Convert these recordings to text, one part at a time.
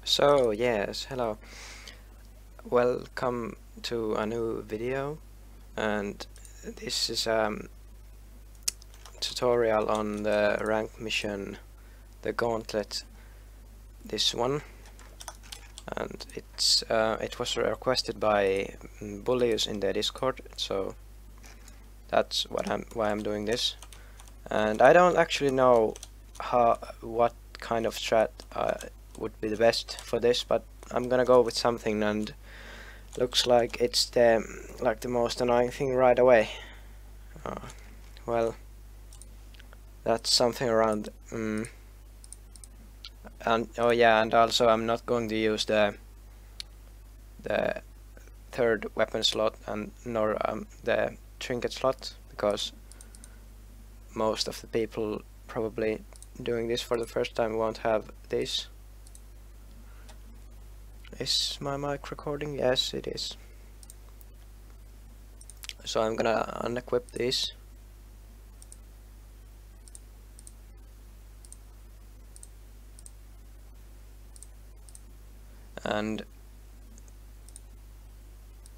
So yes, hello. Welcome to a new video, and this is tutorial on the rank mission, the Gauntlet. This one, and it was requested by bullies in the Discord, so that's why I'm doing this. And I don't actually know what kind of strat would be the best for this, but I'm gonna go with something, and looks like it's the most annoying thing right away. Well, that's something around and oh yeah, and also I'm not going to use the third weapon slot and nor the trinket slot, because most of the people probably doing this for the first time won't have this. Is my mic recording? Yes, it is. So I'm gonna unequip this. And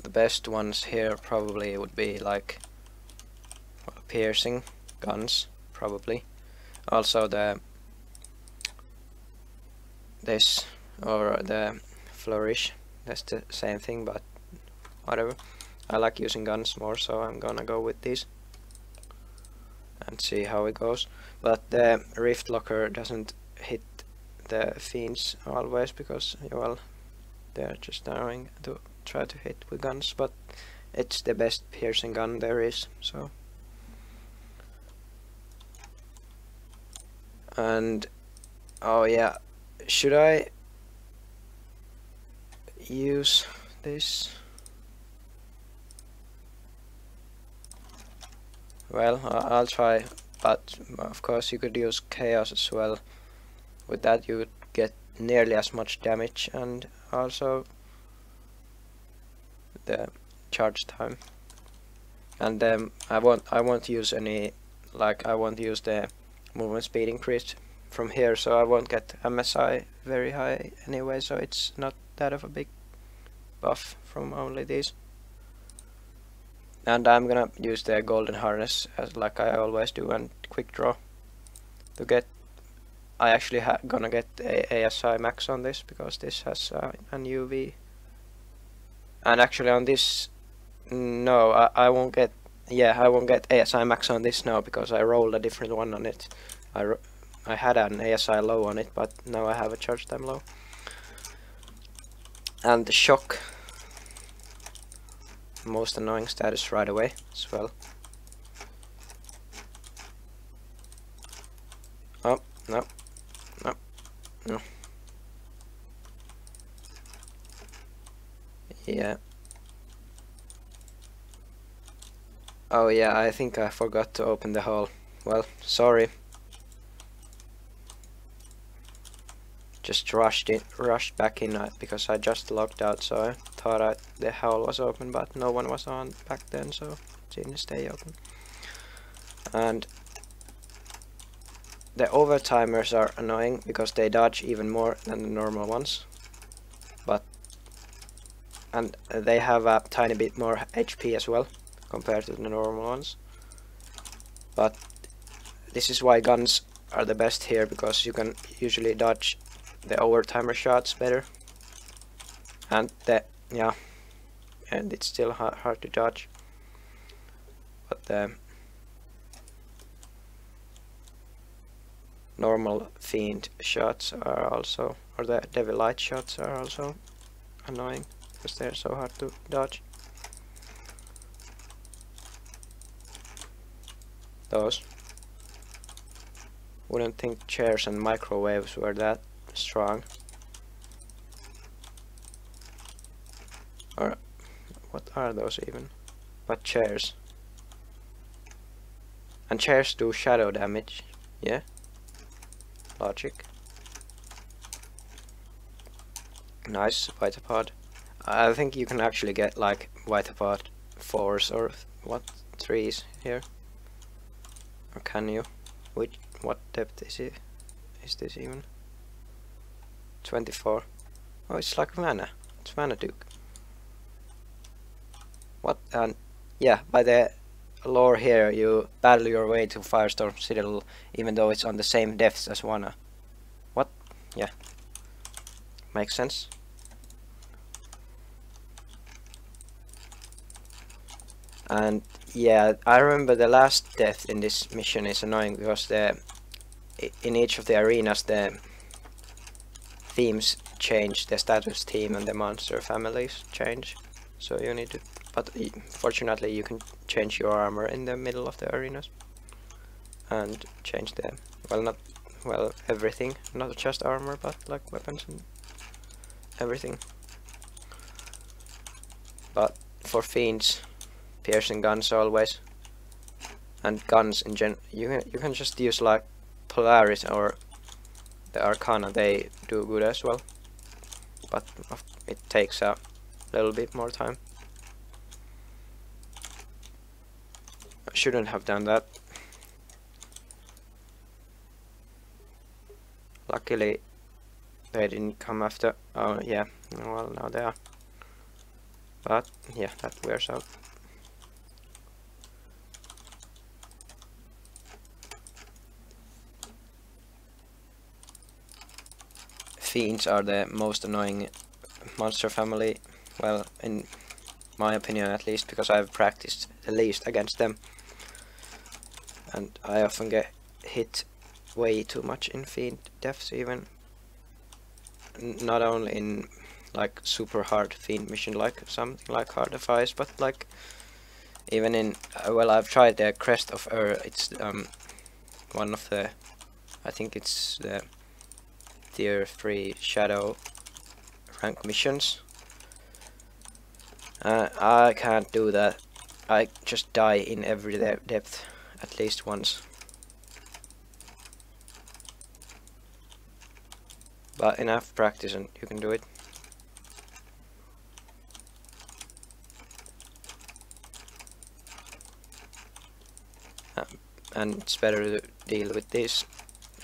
the best ones here probably would be like piercing guns, probably. Also this or the flourish, that's the same thing, but whatever. I like using guns more, so I'm gonna go with these and see how it goes. But the rift locker doesn't hit the fiends always, because, well, they're just trying to hit with guns, but it's the best piercing gun there is. So, and oh yeah, should I use this? Well, I'll try, but of course you could use chaos as well. With that you would get nearly as much damage, and also the charge time. And I won't use any, I won't use the movement speed increase from here, so I won't get MSI very high anyway, so it's not that of a big buff from only these. And I'm gonna use the golden harness as like I always do, and quick draw to get. I actually gonna get a ASI max on this, because this has an UV. And actually on this, no, I won't get. Yeah, I won't get ASI max on this now, because I rolled a different one on it. I had an ASI low on it, but now I have a charge time low. And the shock, most annoying status right away as well. Oh, no. No. Yeah. Oh yeah, I think I forgot to open the hole. Well, sorry. Just rushed back in because I just logged out, so I thought the hole was open, but no one was on back then, so it didn't stay open. And the overtimers are annoying because they dodge even more than the normal ones, and they have a tiny bit more HP as well compared to the normal ones. But this is why guns are the best here, because you can usually dodge the overtimer shots better, and and it's still hard to dodge. But the normal fiend shots are also, or the devil light shots are also annoying, because they're so hard to dodge. Those. Wouldn't think chairs and microwaves were that strong. Or what are those even? But chairs. And chairs do shadow damage. Yeah. Logic. Nice, Vitapod. I think you can actually get like Vitapod 4s or what, 3s here. Or can you? What depth is it? Is this even? 24. Oh, it's like mana. It's mana Duke. What? And yeah, by the lore here, you battle your way to Firestorm Citadel, even though it's on the same depths as Wana. What? Yeah. Makes sense. And yeah, I remember the last death in this mission is annoying because in each of the arenas the themes change, the status theme and the monster families change. So you need to, but fortunately you can change your armor in the middle of the arenas and change the, well, everything, not just armor but like weapons and everything. But for fiends, piercing guns always, and guns in gen, you can just use like Polaris or the Arcana, they do good as well, but it takes a little bit more time. I shouldn't have done that. Luckily they didn't come after. Oh yeah, well now they are. But yeah, that wears out. Fiends are the most annoying monster family, well, in my opinion at least, because I've practiced the least against them. And I often get hit way too much in Fiend deaths, even. Not only in like super hard Fiend mission like something like Hard of Ice, but like even in, well, I've tried the Crest of it's one of the, I think it's the tier 3 shadow rank missions. I can't do that. I just die in every depth at least once. But enough practice and you can do it. And it's better to deal with this.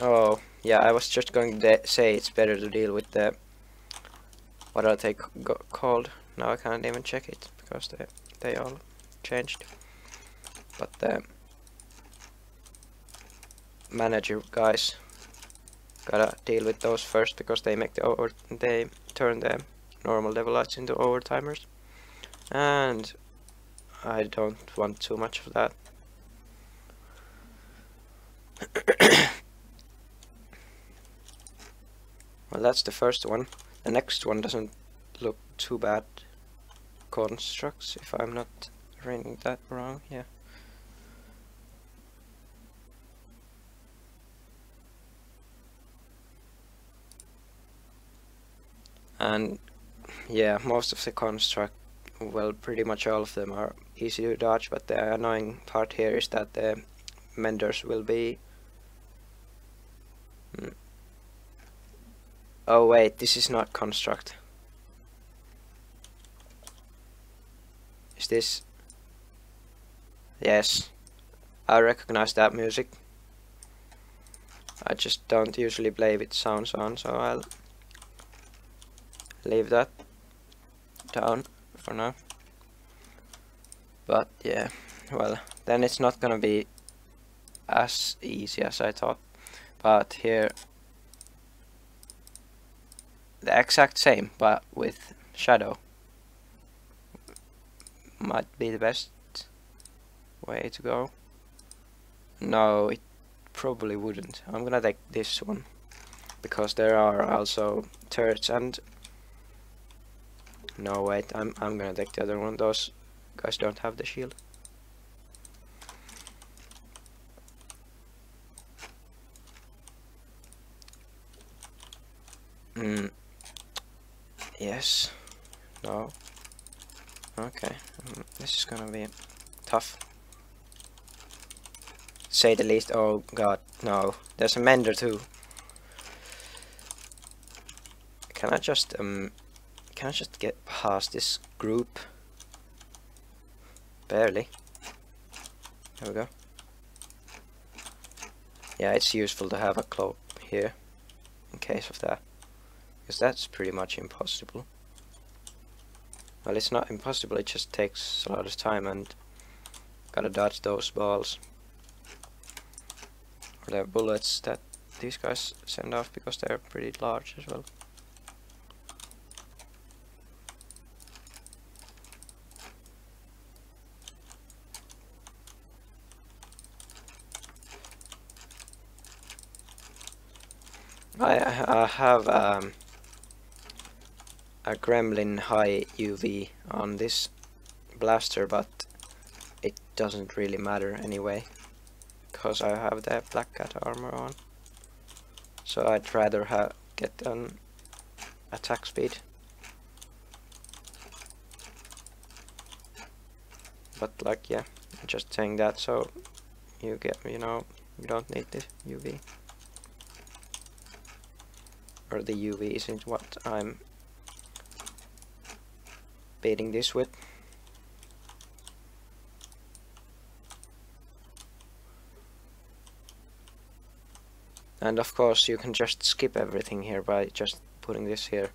Oh, yeah, I was just going to say it's better to deal with the, what are they called? Now I can't even check it because they all changed. But the manager guys, gotta deal with those first because they make they turn the normal Devilites into overtimers, and I don't want too much of that. Well, that's the first one. The next one doesn't look too bad. Constructs, if I'm not reading that wrong, yeah. And yeah, most of the construct, well, pretty much all of them are easy to dodge, but the annoying part here is that the menders will be... Oh wait, this is not construct. Is this? Yes, I recognize that music. I just don't usually play with sounds on, so I'll leave that down for now. But yeah, well, then it's not gonna be as easy as I thought. But here, the exact same, but with shadow might be the best way to go. No, it probably wouldn't. I'm gonna take this one because there are also turrets and... No, wait, I'm gonna take the other one. Those guys don't have the shield. Yes. No. Okay. This is gonna be tough. Say the least. Oh god, no. There's a mender too. Can I just get past this group? Barely. There we go. Yeah, it's useful to have a cloak here in case of that. because that's pretty much impossible. Well, it's not impossible, it just takes a lot of time and gotta dodge those balls. Or the bullets that these guys send off, because they're pretty large as well. I have a gremlin high UV on this blaster, but it doesn't really matter anyway, because I have the black cat armor on. So I'd rather get an attack speed. But like, yeah, I'm just saying that so you get, you know, you don't need the UV. Or the UV isn't what I'm beating this with. And of course you can just skip everything here by just putting this here.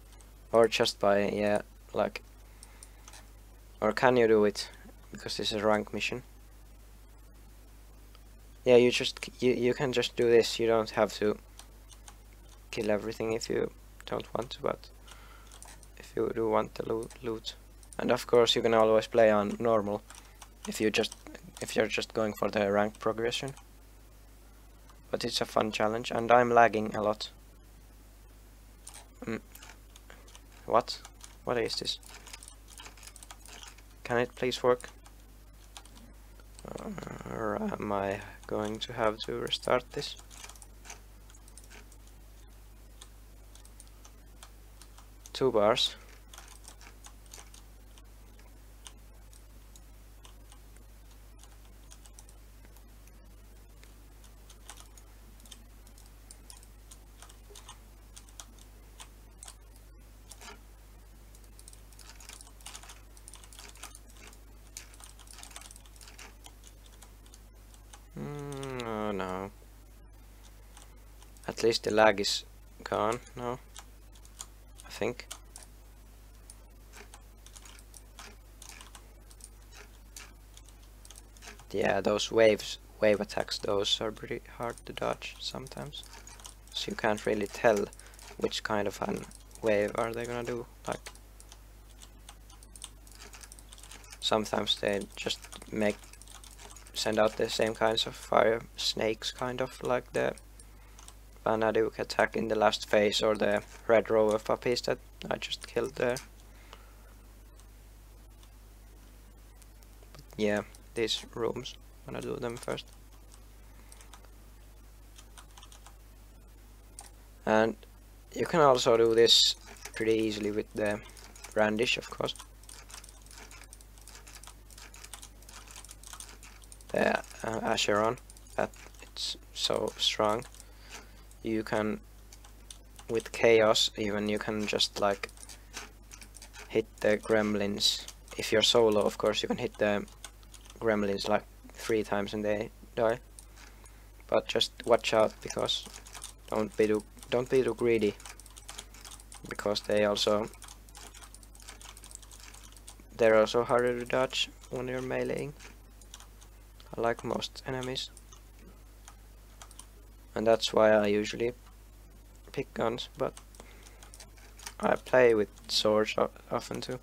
Or just by, yeah, like... Or can you do it? Because this is a rank mission. Yeah, you can just do this. You don't have to kill everything if you don't want to, but if you do want the loot. And of course you can always play on normal if you're just going for the rank progression. But it's a fun challenge, and I'm lagging a lot. What? What is this? Can it please work? Or am I going to have to restart this? Two bars. Oh no. At least the lag is gone now, I think. Yeah, those wave attacks, those are pretty hard to dodge sometimes. So you can't really tell which kind of an wave are they gonna do. Like, sometimes they just send out the same kinds of fire snakes, kind of like the Vanaduke attack in the last phase, or the red row of puppies that I just killed there. But yeah, these rooms, I'm gonna do them first. And you can also do this pretty easily with the brandish, of course. The Acheron, that it's so strong. You can, with chaos even, you can just like hit the gremlins. If you're solo, of course, you can hit the gremlins like 3 times and they die. But just watch out, because don't be too greedy, because they're also harder to dodge when you're meleeing, like most enemies. And that's why I usually pick guns, but I play with swords often too.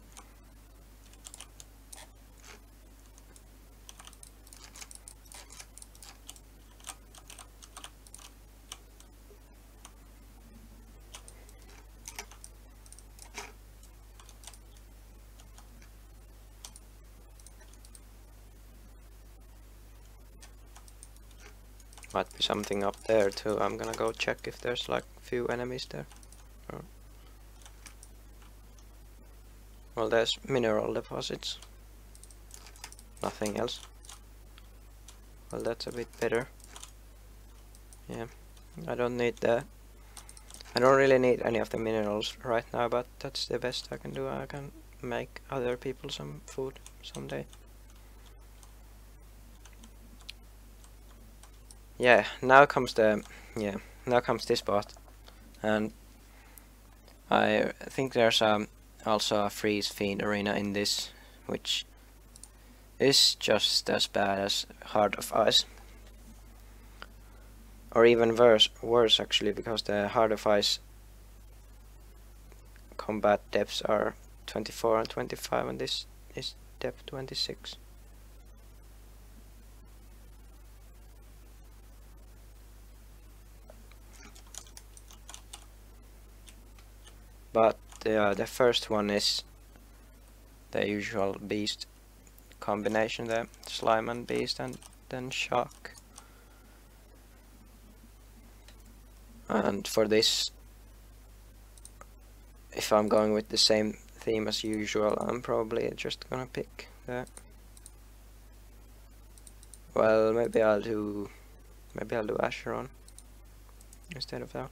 Might be something up there too. I'm gonna go check if there's like few enemies there. Oh. Well, there's mineral deposits. Nothing else. Well, that's a bit better. Yeah, I don't really need any of the minerals right now, but that's the best I can do. I can make other people some food someday. Yeah, now comes this part, and I think there's also a freeze fiend arena in this, which is just as bad as Heart of Ice. Or even worse actually, because the Heart of Ice combat depths are 24 and 25 and this is depth 26. But the first one is the usual beast combination, the slime and beast and then shock. And for this, if I'm going with the same theme as usual, I'm probably just gonna pick that. Well, maybe I'll do Acheron instead of that.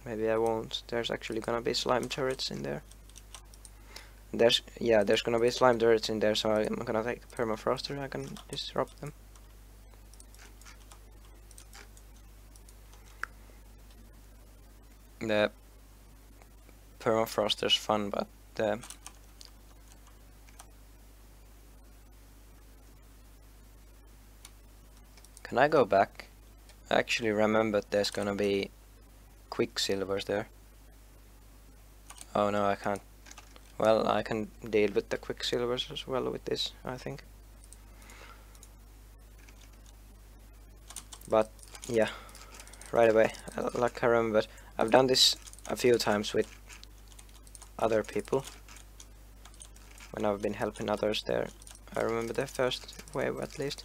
Maybe I won't. There's actually gonna be slime turrets in there. There's gonna be slime turrets in there, so I'm gonna take the permafroster. I can disrupt them. The permafroster's fun, but can I go back? I actually remembered there's gonna be quicksilvers there. Oh no, I can't. Well, I can deal with the quicksilvers as well with this, I think. But yeah, right away, like I remembered, I've done this a few times with other people when I've been helping others there. I remember the first wave at least.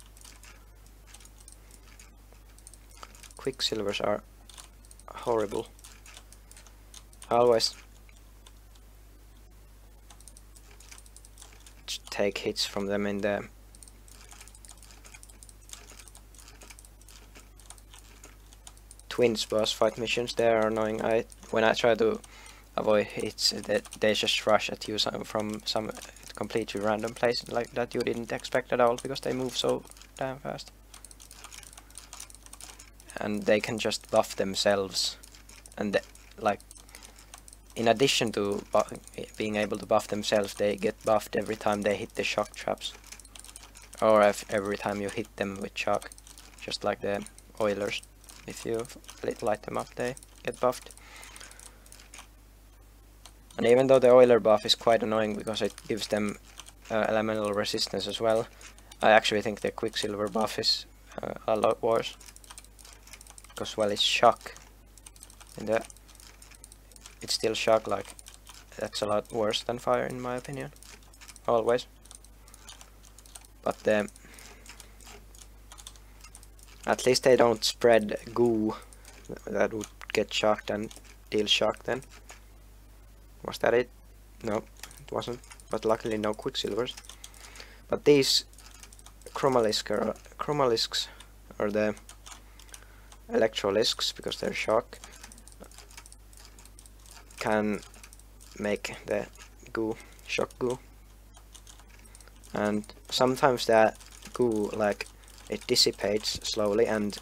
Quicksilvers are horrible. I always take hits from them in the twins boss fight missions. They are annoying. When I try to avoid hits, they just rush at you from some completely random place like that you didn't expect at all, because they move so damn fast. And they can just buff themselves, and like in addition to being able to buff themselves, they get buffed every time they hit the shock traps, or every time you hit them with shock, just like the oilers. If you light them up, they get buffed. And even though the oiler buff is quite annoying because it gives them elemental resistance as well, I actually think the quicksilver buff is a lot worse. Because, well, it's shock. And it's still shock, like, that's a lot worse than fire in my opinion. Always. But at least they don't spread goo that would get shocked and deal shock then. Was that it? No, it wasn't. But luckily no quicksilvers. But these chromalisks are the electrolisks, because they're shock, can make the goo, shock goo. And sometimes that goo, like, it dissipates slowly and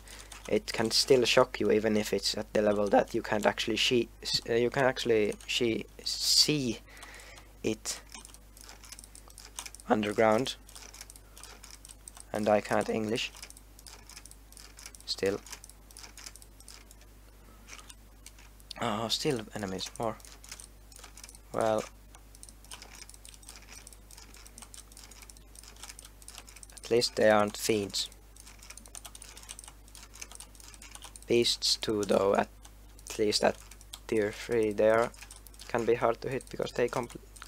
it can still shock you even if it's at the level that you can't actually see it underground. And I can't English still. Oh, still enemies more. Well, at least they aren't fiends. Beasts too, though, at least at tier 3 they can be hard to hit because they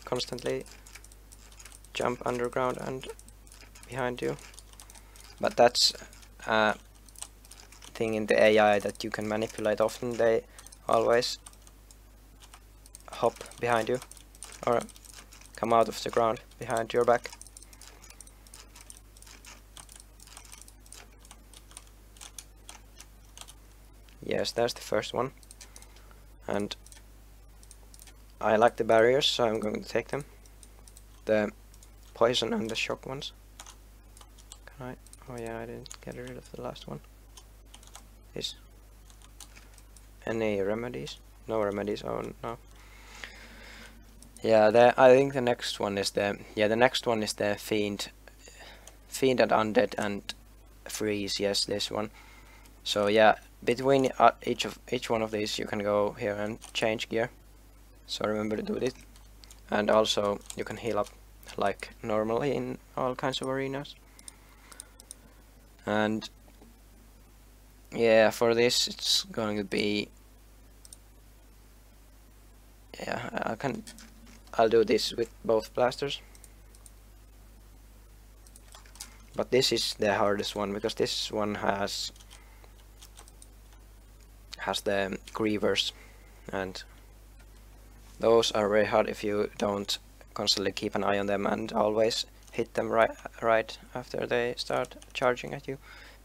constantly jump underground and behind you. But that's a thing in the AI that you can manipulate. Often they always hop behind you or come out of the ground behind your back. Yes, that's the first one. And I like the barriers, so I'm going to take them. The poison and the shock ones. Can I? Oh yeah, I didn't get rid of the last one. is. Any remedies? No remedies. Oh no. Yeah, I think the next one is the fiend and undead and freeze. Yes, this one. So yeah, between each one of these you can go here and change gear. So remember to do it. And also you can heal up like normally in all kinds of arenas. And yeah, for this it's going to be, yeah, I'll do this with both blasters. But this is the hardest one because this one has the grievers, and those are very hard if you don't constantly keep an eye on them and always hit them right after they start charging at you.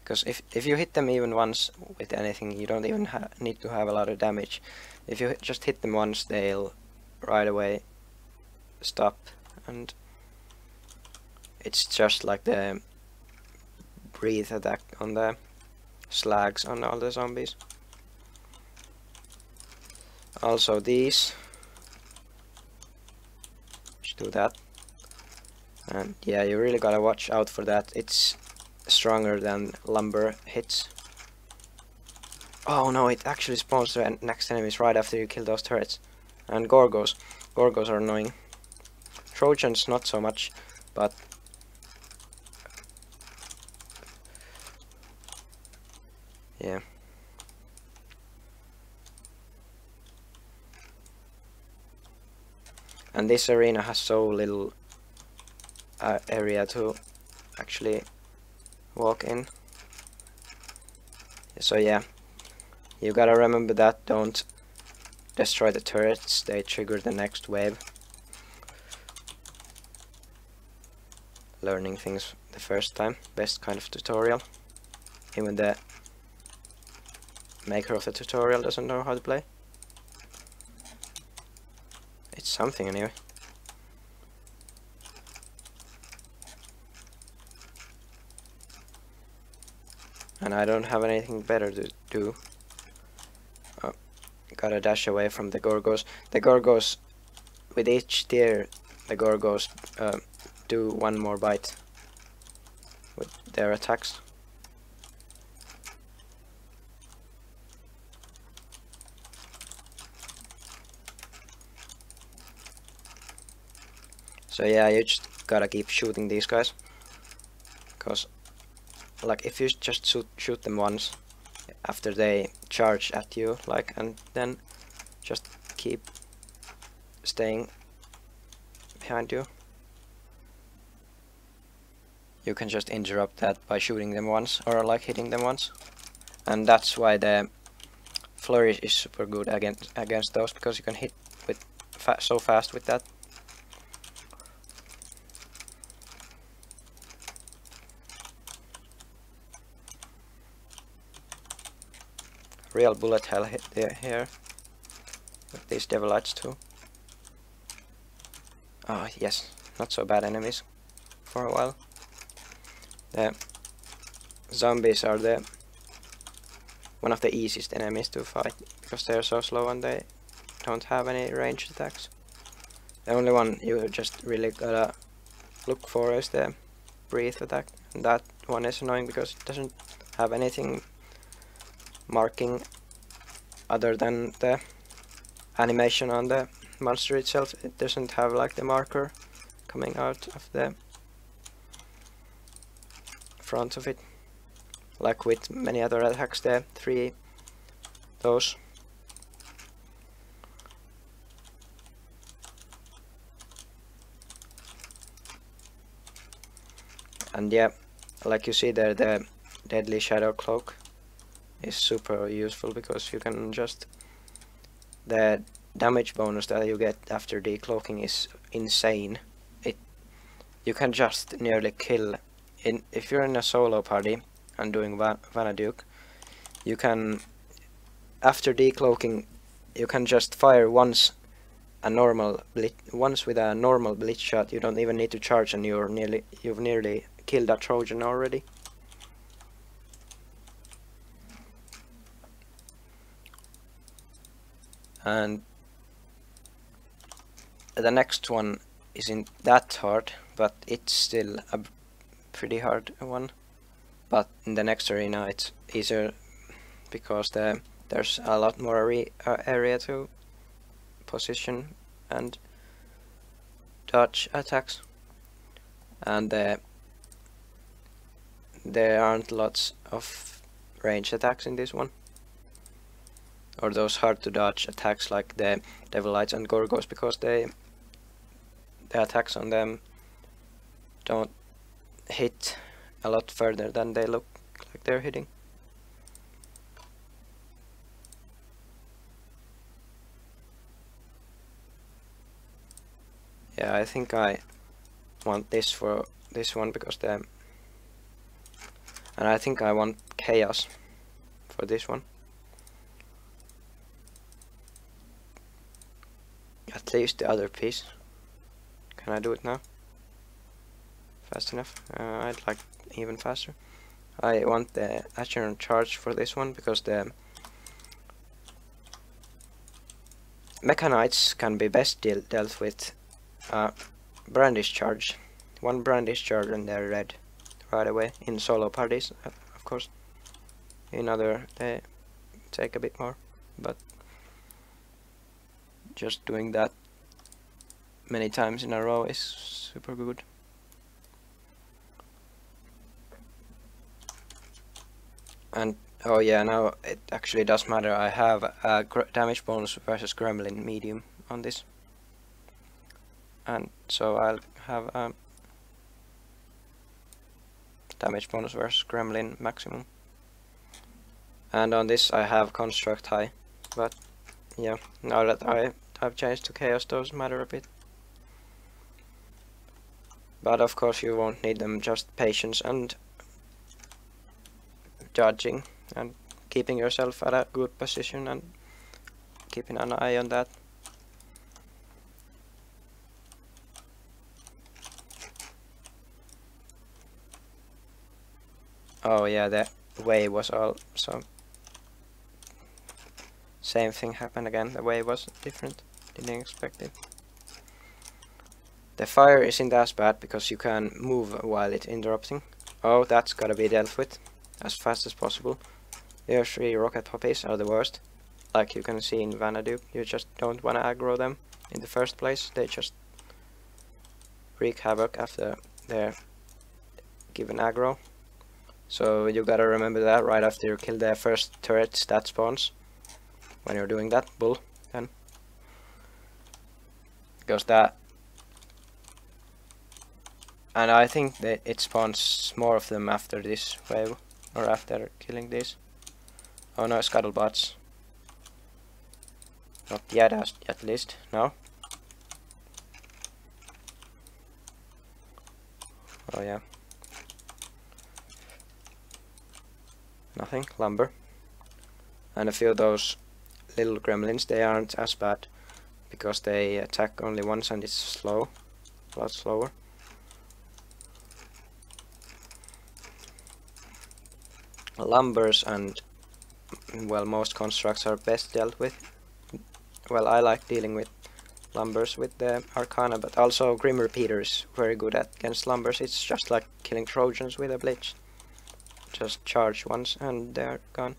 Because if you hit them even once with anything, you don't even need to have a lot of damage. If you just hit them once, they'll right away stop, and it's just like the breathe attack on the slags on all the zombies. Also these, just do that, and yeah, you really gotta watch out for that. It's stronger than lumber hits. Oh no, it actually spawns the next enemies right after you kill those turrets. And Gorgoes are annoying. Trojans not so much, but yeah. And this arena has so little area to actually walk in. So yeah, you gotta remember that, don't destroy the turrets, they trigger the next wave. Learning things the first time, best kind of tutorial. Even the maker of the tutorial doesn't know how to play. It's something anyway. And I don't have anything better to do. Oh, gotta dash away from the Gorgoes. The Gorgoes, with each tier, the Gorgoes do one more bite with their attacks. So yeah, you just gotta keep shooting these guys, because like if you just shoot them once after they charge at you, like, and then just keep staying behind you, you can just interrupt that by shooting them once or like hitting them once. And that's why the flourish is super good against those, because you can hit with so fast with that. Real bullet hell hit here with these devilites too. Oh yes, not so bad enemies for a while. The zombies are one of the easiest enemies to fight, because they're so slow and they don't have any ranged attacks. The only one you just really gotta look for is the breathe attack, and that one is annoying because it doesn't have anything marking other than the animation on the monster itself. It doesn't have like the marker coming out of the front of it, like with many other attacks, the those. And yeah, like you see there, the deadly shadow cloak is super useful, because you can just, the damage bonus that you get after decloaking is insane. You can just nearly kill if you're in a solo party and doing Vanaduke, you can, after decloaking, you can just fire once with a normal blitz shot. You don't even need to charge, and you've nearly killed that Trojan already. And the next one isn't that hard, but it's still a pretty hard one. But in the next arena it's easier because there's a lot more area to position and dodge attacks, and there aren't lots of range attacks in this one, or those hard to dodge attacks like the Devilites and Gorgoes, because the attacks on them don't hit a lot further than they look like they're hitting. Yeah, I think I want this for this one because and I think I want chaos for this one. At least the other piece. Can I do it now? Fast enough? I'd like even faster. I want the Acheron charge for this one because the mechaknights can be best dealt with brandish charge. One brandish charge and they're red right away in solo parties, of course. In other they take a bit more, but just doing that many times in a row is super good. And oh yeah, now it actually does matter. I have a damage bonus versus gremlin medium on this, and so I'll have damage bonus versus gremlin maximum. And on this I have construct high, but yeah, now that I've changed to chaos, those matter a bit. But of course you won't need them, just patience and dodging and keeping yourself at a good position and keeping an eye on that. Oh yeah, the wave was also same thing happened again. The wave was different. Didn't expect it. The fire isn't as bad because you can move while it's interrupting. Oh, that's gotta be dealt with as fast as possible. Your 3 rocket puppies are the worst. Like you can see in Vanadu, you just don't wanna aggro them in the first place. They just wreak havoc after they're given aggro. So you gotta remember that right after you kill the first turret that spawns. When you're doing that, bull, then. Because that. And I think that it spawns more of them after this wave, or after killing this. Oh no, scuttlebots. Not yet, at least. No. Oh yeah. Nothing. Lumber. And a few of those little gremlins, they aren't as bad because they attack only once and it's slow. A lot slower. Lumbers and, well, most constructs are best dealt with. Well, I like dealing with lumbers with the Arcana, but also Grim Repeater is very good against lumbers. It's just like killing Trojans with a Blitz. Just charge once and they're gone.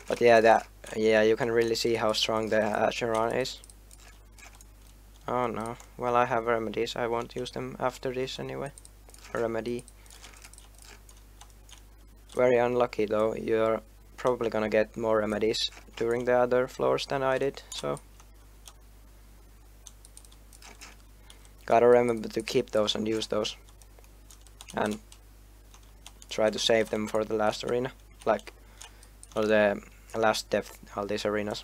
But yeah, you can really see how strong the Acheron is. Oh no, well, I have remedies, I won't use them after this anyway. Remedy. Very unlucky though, you're probably gonna get more remedies during the other floors than I did, so. Gotta remember to keep those and use those. And try to save them for the last arena, like, or the last depth, all these arenas.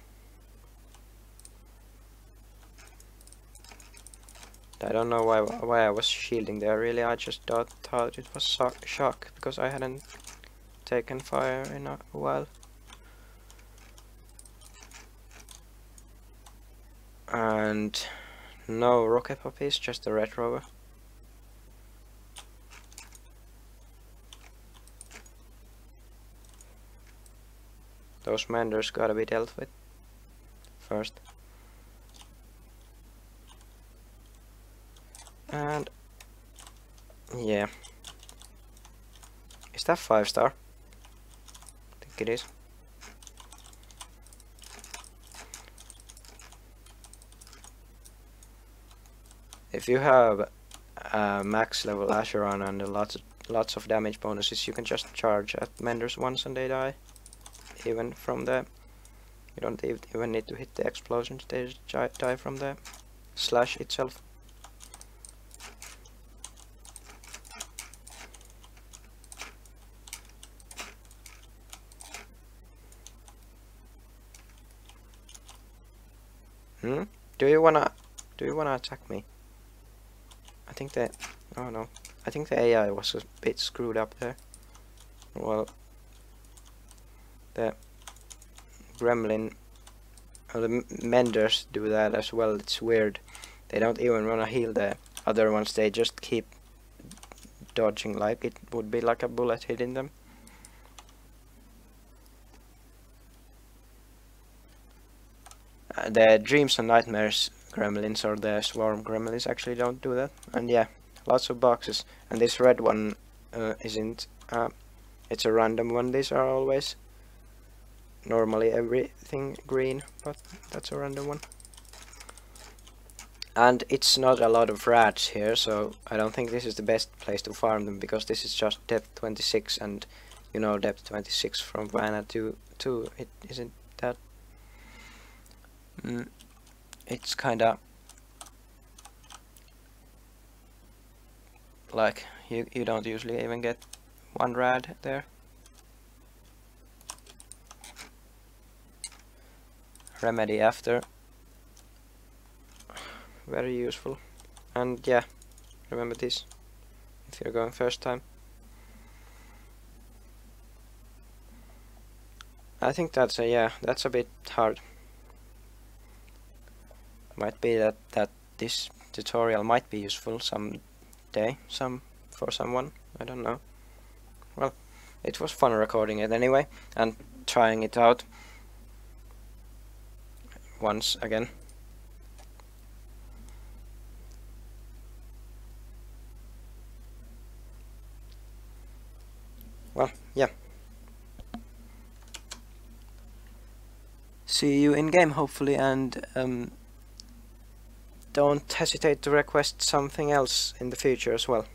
I don't know why I was shielding there, really. I just thought it was shock because I hadn't taken fire in a while. And no rocket puppies, just a red rover. those menders gotta be dealt with first. And yeah. Is that 5-star? I think it is. If you have max level Acheron and lots of damage bonuses, you can just charge at menders once and they die. Even from the, you don't even need to hit the explosions, they just die from the slash itself. Do you wanna attack me? I think that, oh no, I think the AI was a bit screwed up there. Well, the gremlin, or the menders do that as well. It's weird. They don't even wanna heal the other ones. They just keep dodging like it would be like a bullet hitting them. The dreams and nightmares gremlins or the swarm gremlins actually don't do that. And yeah, lots of boxes. And this red one isn't. It's a random one. These are always normally everything green, but that's a random one. And it's not a lot of rats here, so I don't think this is the best place to farm them, because this is just depth 26, and you know depth 26 from Vanna to it isn't that. It's kinda like you don't usually even get one rad there. Remedy after, very useful. And yeah, remember this if you're going first time. I think that's that's a bit hard. Might be that this tutorial might be useful someday, for someone, I don't know. Well, it was fun recording it anyway, and trying it out once again. Well, yeah. See you in game hopefully, and don't hesitate to request something else in the future as well.